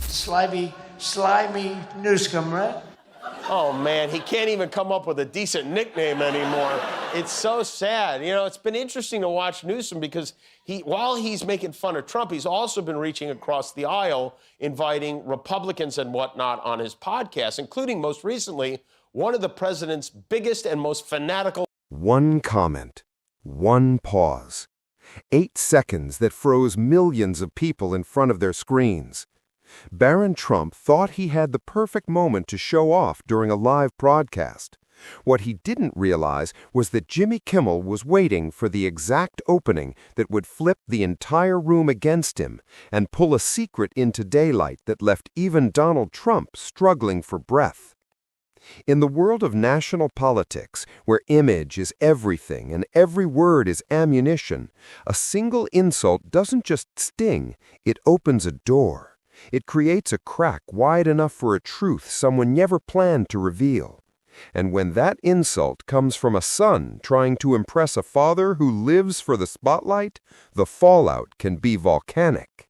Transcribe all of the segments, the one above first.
slimy Newscomb, right? Oh, man, he can't even come up with a decent nickname anymore. It's so sad. You know, it's been interesting to watch Newsom because while he's making fun of Trump, he's also been reaching across the aisle, inviting Republicans and whatnot on his podcast, including, most recently, one of the president's biggest and most fanatical... One comment, one pause. 8 seconds that froze millions of people in front of their screens. Barron Trump thought he had the perfect moment to show off during a live broadcast. What he didn't realize was that Jimmy Kimmel was waiting for the exact opening that would flip the entire room against him and pull a secret into daylight that left even Donald Trump struggling for breath. In the world of national politics, where image is everything and every word is ammunition, a single insult doesn't just sting, it opens a door. It creates a crack wide enough for a truth someone never planned to reveal. And when that insult comes from a son trying to impress a father who lives for the spotlight, the fallout can be volcanic.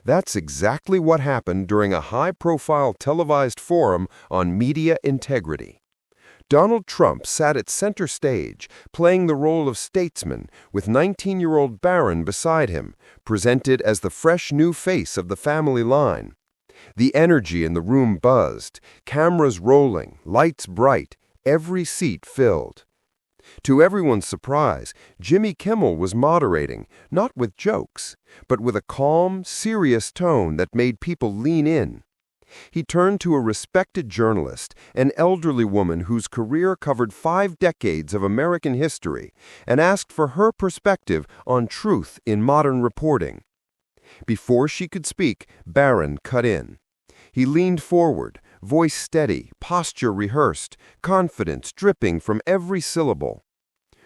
That's exactly what happened during a high-profile televised forum on media integrity. Donald Trump sat at center stage, playing the role of statesman, with 19-year-old Barron beside him, presented as the fresh new face of the family line. The energy in the room buzzed, cameras rolling, lights bright, every seat filled. To everyone's surprise, Jimmy Kimmel was moderating, not with jokes, but with a calm, serious tone that made people lean in. He turned to a respected journalist, an elderly woman whose career covered 5 decades of American history, and asked for her perspective on truth in modern reporting. Before she could speak, Barron cut in. He leaned forward, voice steady, posture rehearsed, confidence dripping from every syllable.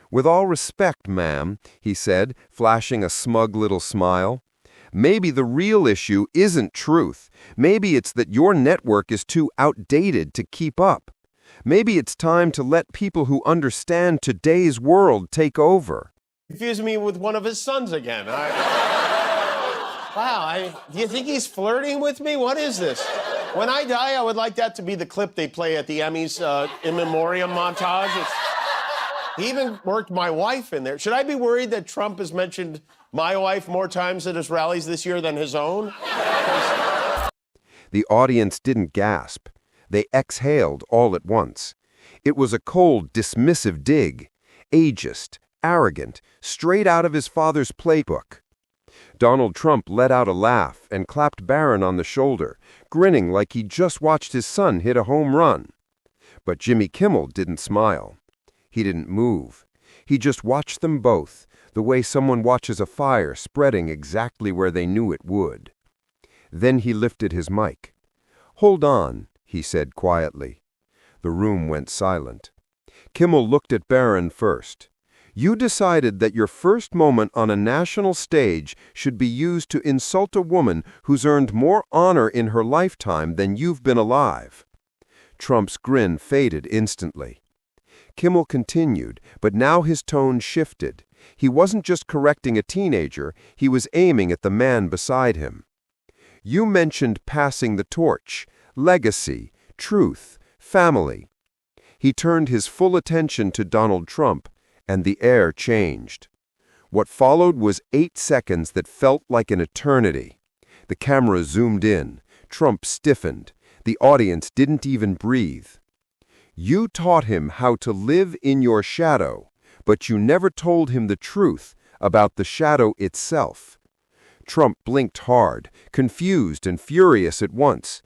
"With all respect, ma'am," he said, flashing a smug little smile, "maybe the real issue isn't truth. Maybe it's that your network is too outdated to keep up. Maybe it's time to let people who understand today's world take over." Confused me with one of his sons again. Wow, do you think he's flirting with me? What is this? When I die, I would like that to be the clip they play at the Emmys in memoriam montage. He even worked my wife in there. Should I be worried that Trump has mentioned my wife more times at his rallies this year than his own? The audience didn't gasp. They exhaled all at once. It was a cold, dismissive dig, ageist, arrogant, straight out of his father's playbook. Donald Trump let out a laugh and clapped Barron on the shoulder, grinning like he'd just watched his son hit a home run. But Jimmy Kimmel didn't smile. He didn't move. He just watched them both, the way someone watches a fire spreading exactly where they knew it would. Then he lifted his mic. "Hold on," he said quietly. The room went silent. Kimmel looked at Barron first. "You decided that your first moment on a national stage should be used to insult a woman who's earned more honor in her lifetime than you've been alive." Trump's grin faded instantly. Kimmel continued, but now his tone shifted. He wasn't just correcting a teenager, he was aiming at the man beside him. "You mentioned passing the torch, legacy, truth, family." He turned his full attention to Donald Trump, and the air changed. What followed was 8 seconds that felt like an eternity. The camera zoomed in. Trump stiffened. The audience didn't even breathe. "You taught him how to live in your shadow, but you never told him the truth about the shadow itself." Trump blinked hard, confused and furious at once.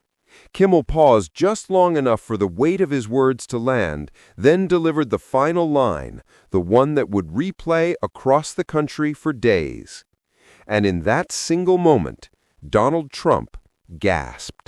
Kimmel paused just long enough for the weight of his words to land, then delivered the final line, the one that would replay across the country for days. And in that single moment, Donald Trump gasped.